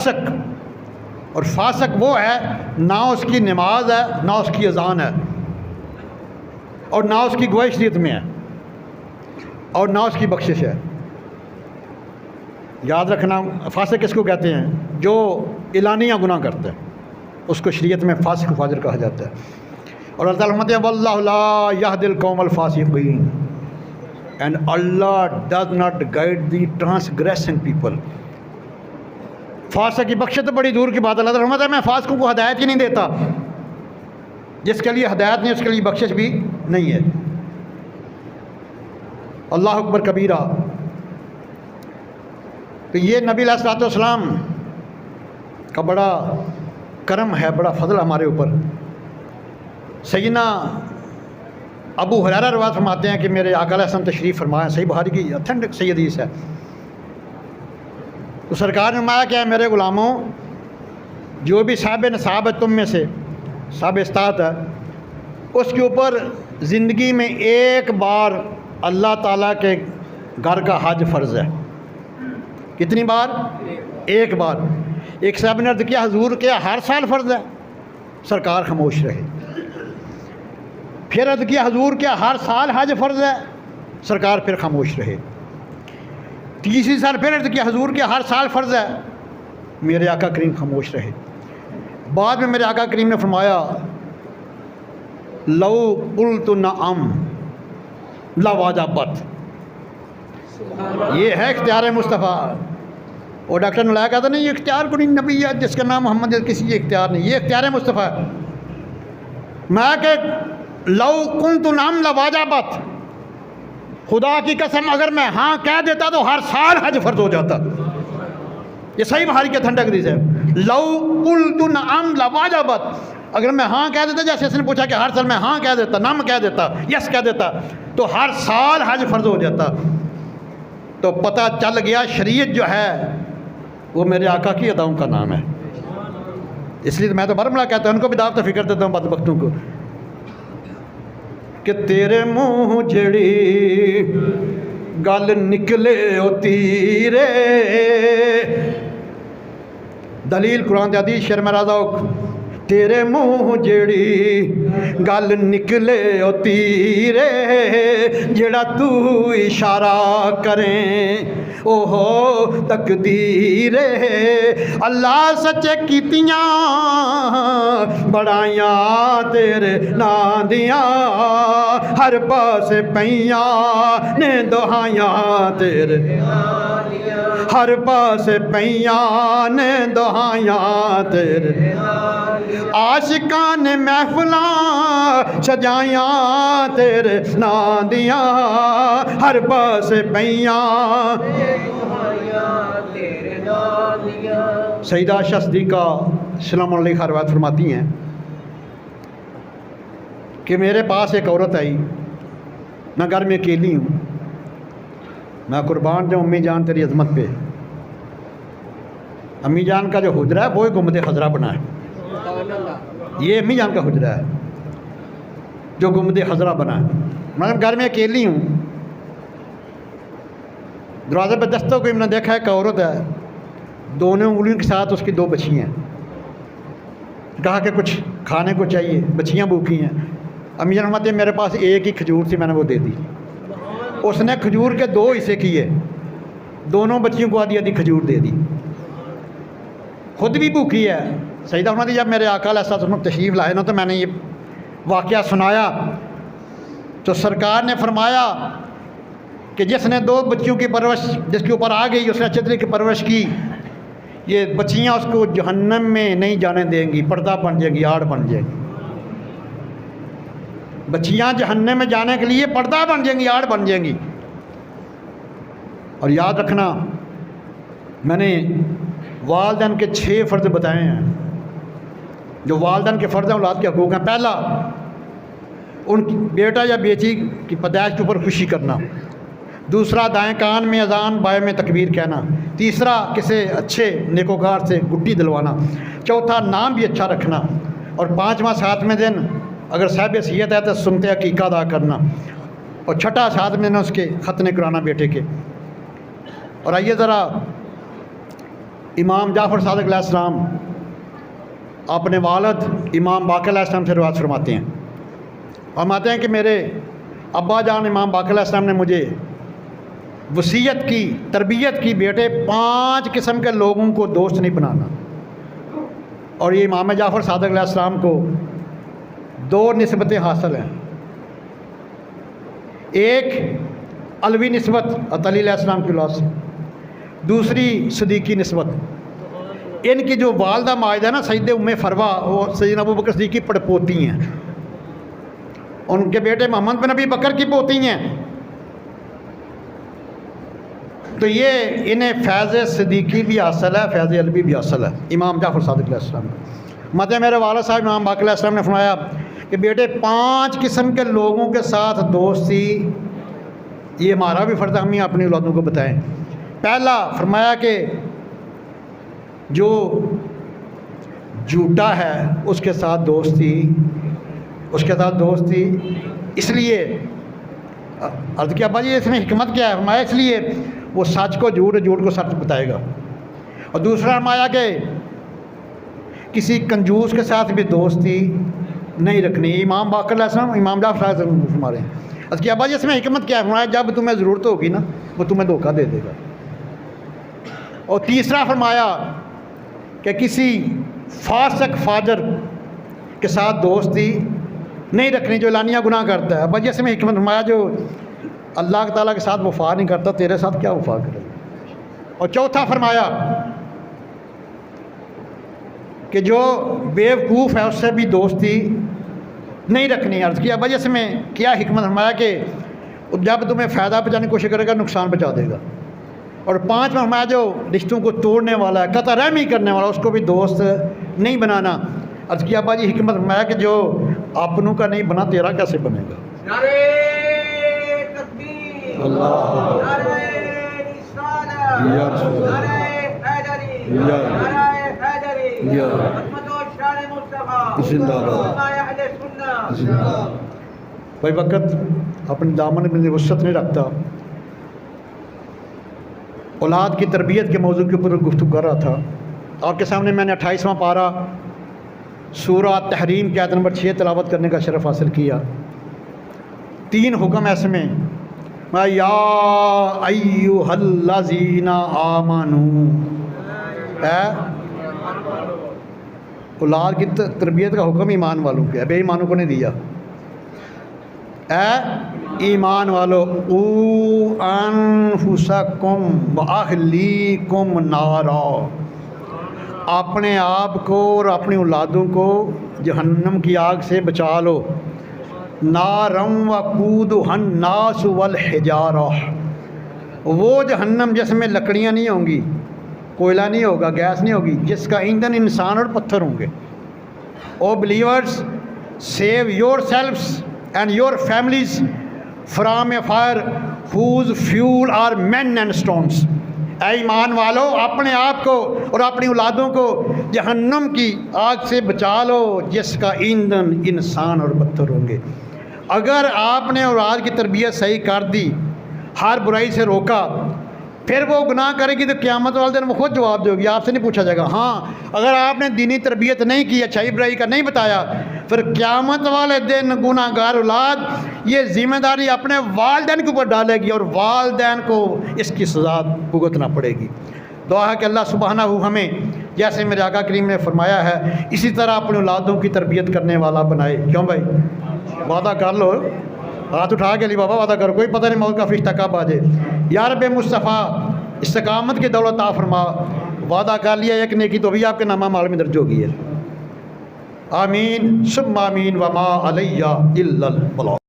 فاسق، اور فاسق وہ ہے نہ اس کی نماز ہے، نہ اس کی اذان ہے، اور نہ اس کی گواہی شریعت میں ہے، اور نہ اس کی بخشش ہے۔ یاد رکھنا، فاسق کس کو کہتے ہیں؟ جو اعلانیہ گناہ کرتا ہے، اس کو شریعت میں فاسق فاجر کہا جاتا ہے۔ اور اللہ تعالیٰ فرماتے ہیں واللہ لا یہدی القوم الفاسقین، and Allah does not guide the transgressing people. فاسق کی بخشش تو بڑی دور کی بات ہے، اللہ تعالیٰ فرماتا ہے میں فاسقوں کو ہدایت ہی نہیں دیتا، جس کے لیے ہدایت نہیں اس کے لیے بخشش بھی نہیں ہے۔ اللہ اکبر کبیرہ۔ تو یہ نبی علیہ الصلوۃ والسلام کا بڑا کرم ہے، بڑا فضل ہمارے اوپر۔ سیدنا ابو ہریرہ روایت فرماتے ہیں کہ میرے آقا علیہ السلام تشریف فرمایا، صحیح بخاری کی اتھینٹک صحیح حدیث ہے۔ تو سرکار نے فرمایا کہ میرے غلاموں، جو بھی صاحب نصاب ہے تم میں سے، صاحب استطاعت ہے، اس کے اوپر زندگی میں ایک بار اللہ تعالیٰ کے گھر کا حج فرض ہے۔ کتنی بار؟ ایک بار۔ ایک صاحب نے عرض کیا حضور کیا ہر سال فرض ہے؟ سرکار خاموش رہے۔ پھر عرض کیا حضور کیا ہر سال حج فرض ہے؟ سرکار پھر خاموش رہے۔ تیسری سال پھر عرض کیا حضور کیا ہر سال فرض ہے؟ میرے آقا کریم خاموش رہے۔ بعد میں میرے آقا کریم نے فرمایا لو قلت نعم لواجبت۔ یہ ہے اختیار مصطفیٰ۔ اور ڈاکٹر نے لایا کہتا نہیں یہ اختیار کو نہیں، نبی ہے جس کا نام محمد ہے، کسی یہ اختیار نہیں، یہ اختیار مصطفیٰ ہے۔ میں کہ لو قلت نعم لواجبت، خدا کی قسم اگر میں ہاں کہہ دیتا تو ہر سال حج فرض ہو جاتا۔ یہ صحیح بخاری کے ٹھنڈک حدیث ہے۔ لو قلت نعم لواجبت، اگر میں ہاں کہہ دیتا، جیسے اس نے پوچھا کہ ہر سال میں ہاں کہہ دیتا، نعم کہہ دیتا، یس کہہ دیتا، تو ہر سال حج فرض ہو جاتا۔ تو پتہ چل گیا شریعت جو ہے وہ میرے آقا کی اداؤں کا نام ہے۔ اس لیے میں تو برملا کہتا ہوں، ان کو بھی دعوت فکر دیتا ہوں بدبختوں کو کہ تیرے منہ جڑی گل نکلے او تیرے، دلیل قرآن حدیث شرم راضا، تیرے منہ جڑی گل نکلے او تیرے، جڑا تو اشارہ کریں او ہو تقدیر۔ اللہ سچے کیتیاں بڑائیاں تیرے نام دیاں، ہر پاسے پیاں نے دہائیاں تیرے، ہر پاسے پیاں نے دہائیاں تیرے، عاشقان نے محفلاں سجائیاں تیرے نام دیاں، ہر پاسے پیاں۔ سیدہ عائشہ صدیقہ سلام اللہ علیہا روایت فرماتی ہیں کہ میرے پاس ایک عورت آئی، میں گھر میں اکیلی ہوں، میں قربان جاؤں امی جان تیری عظمت پہ۔ امی جان کا جو حجرہ ہے وہ گنبد خضرا بنا ہے، یہ امی جان کا حجرہ ہے جو گنبد خضرا بنا ہے۔ میں گھر میں اکیلی ہوں، دروازے پہ دستک ہوئی، میں نے دیکھا ایک عورت ہے، دونوں انگلیوں کے ساتھ اس کی دو بچیاں ہیں۔ کہا کہ کچھ کھانے کو چاہیے، بچیاں بھوکی ہیں۔ امی جان فرماتے ہیں میرے پاس ایک ہی کھجور تھی، میں نے وہ دے دی۔ اس نے کھجور کے دو حصے کیے، دونوں بچیوں کو آدھی آدھی کھجور دے دی، خود بھی بھوکی ہے۔ سیدہ فرماتی جب میرے آقا علیہ السلام تشریف لائے نا تو میں نے یہ واقعہ سنایا تو سرکار نے فرمایا کہ جس نے دو بچیوں کی پرورش، جس کے اوپر آ گئی، اس نے اچھے طریقے کی پرورش کی، یہ بچیاں اس کو جہنم میں نہیں جانے دیں گی، پردہ بن جائیں گی، آڑ بن جائیں گی۔ بچیاں جہنم میں جانے کے لیے پردہ بن جائیں گی، آڑ بن جائیں گی۔ اور یاد رکھنا میں نے والدین کے 6 فرض بتائے ہیں، جو والدین کے فرض ہیں اولاد کے حقوق ہیں۔ پہلا، ان کی بیٹا یا بیٹی کی پیدائش کے اوپر خوشی کرنا۔ دوسرا، دائیں کان میں اذان بائیں میں تکبیر کہنا۔ تیسرا، کسی اچھے نیکوکار سے گڈی دلوانا۔ چوتھا، نام بھی اچھا رکھنا۔ اور پانچواں، 7ویں دن اگر صاحب حیثیت ہے تو سنت عقیقہ ادا کرنا۔ اور چھٹا، 7ویں دن اس کے ختنے کرانا بیٹے کے۔ اور آئیے ذرا امام جعفر صادق علیہ السلام اپنے والد امام باقر علیہ السلام سے روایت فرماتے ہیں، فرماتے ہیں کہ میرے ابا جان امام باقر علیہ السلام نے مجھے وصیت کی، تربیت کی، بیٹے 5 قسم کے لوگوں کو دوست نہیں بنانا۔ اور یہ امام جعفر صادق علیہ السلام کو 2 نسبتیں حاصل ہیں، ایک علوی نسبت علی علیہ السلام کی اولاد سے، دوسری صدیقی نسبت۔ ان کی جو والدہ ماجدہ ہے نا سید ام فروہ، وہ سیدنا ابو بکر صدیق کی پڑپوتی ہیں، ان کے بیٹے محمد بن ابی بکر کی پوتی ہیں۔ تو یہ انہیں فیض صدیقی بھی حاصل ہے، فیض علوی بھی حاصل ہے امام جعفر صادق علیہ السلام کو۔ مطلب میرے والد صاحب امام باقر علیہ السلام نے فرمایا کہ بیٹے 5 قسم کے لوگوں کے ساتھ دوستی، یہ ہمارا بھی فرض ہے، ہم ہی اپنی اولادوں کو بتائیں۔ پہلا فرمایا کہ جو جھوٹا ہے اس کے ساتھ دوستی، اس کے ساتھ دوستی اس لیے عرض کیا ابا جی اس میں حکمت کیا ہے؟ فرمایا اس لیے وہ سچ کو جھوٹ، جھوٹ کو سچ بتائے گا۔ اور دوسرا فرمایا کہ کسی کنجوس کے ساتھ بھی دوستی نہیں رکھنی۔ امام باقر علیہ السلام، امام جعفر علیہ السلام فرما رہے ہیں، عرض کیا ابا جی اس میں حکمت کیا ہے؟ فرمایا جب تمہیں ضرورت ہوگی نا وہ تمہیں دھوکہ دے دے گا۔ اور تیسرا فرمایا کہ کسی فاسق فاجر کے ساتھ دوستی نہیں رکھنی جو اعلانیہ گناہ کرتا ہے۔ ابا جی اس میں حکمت فرمایا جو اللہ تعالیٰ کے ساتھ وفا نہیں کرتا تیرے ساتھ کیا وفا کرے۔ اور چوتھا فرمایا کہ جو بیوقوف ہے اس سے بھی دوستی نہیں رکھنی۔ عرض کیا ابا جی اس میں کیا حکمت؟ فرمایا کہ جب تمہیں فائدہ پہنچانے کی کوشش کرے گا نقصان پہنچا دے گا۔ اور 5 میں فرمایا جو رشتوں کو توڑنے والا ہے، قطع رحمی کرنے والا، اس کو بھی دوست نہیں بنانا۔ عرض کیا ابا جی حکمت فرمایا کہ جو اپنوں کا نہیں بنا تیرا کیسے بنے گا؟ نعرہ تکبیر، نعرہ رسالت، نعرہ حیدری، نعرہ حیدری، خدمت و شان مصطفیٰ، علماء اہل سنت۔ بھائی وقت اپنے دامن میں وسعت نہیں رکھتا۔ اولاد کی تربیت کے موضوع کے اوپر گفتگو کر رہا تھا۔ آپ کے سامنے میں نے 28واں پارہ سورہ تحریم کی آیت نمبر 6 تلاوت کرنے کا شرف حاصل کیا۔ 3 حکم ایسے میں یا ایھا الذین آمنو، اولاد کی تربیت کا حکم ایمان والوں کے، بے ایمانوں کو نہیں دیا۔ اے ایمان والو او انفسکم واہلیکم نارا، اپنے آپ کو اور اپنی اولادوں کو جہنم کی آگ سے بچا لو۔ نارم وقودھا الناس والحجارہ، وہ جہنم جس میں لکڑیاں نہیں ہوں گی، کوئلہ نہیں ہوگا، گیس نہیں ہوگی، جس کا ایندھن انسان اور پتھر ہوں گے۔ O believers save yourselves and your families from a fire whose fuel are men and stones, اے ایمان والو اپنے آپ کو اور اپنی اولادوں کو جہنم کی آگ سے بچا لو جس کا ایندھن انسان اور پتھر ہوں گے۔ اگر آپ نے اولاد کی تربیت صحیح کر دی، ہر برائی سے روکا، پھر وہ گناہ کرے گی تو قیامت والے دن وہ خود جواب دے گی، آپ سے نہیں پوچھا جائے گا۔ ہاں اگر آپ نے دینی تربیت نہیں کی، اچھائی برائی کا نہیں بتایا، پھر قیامت والے دن گناہ گار اولاد یہ ذمہ داری اپنے والدین کے اوپر ڈالے گی اور والدین کو اس کی سزا بھگتنا پڑے گی۔ دعا ہے کہ اللہ سبحانہ ہمیں جیسے میرے آقا کریم نے فرمایا ہے اسی طرح اپنے اولادوں کی تربیت کرنے والا بنائے۔ کیوں بھائی؟ وعدہ کر لو، ہاتھ اٹھا کے علی بابا وعدہ کرو، کوئی پتہ نہیں موت کا فرشتہ کب آ جائے۔ یا رب مصطفیٰ استقامت کی دولت عطا فرما، وعدہ کر لیا ایک نیکی تو بھی آپ کے نامہ مال میں درج ہوگی ہے۔ آمین ثم آمین وما علیہ الا البلاغ۔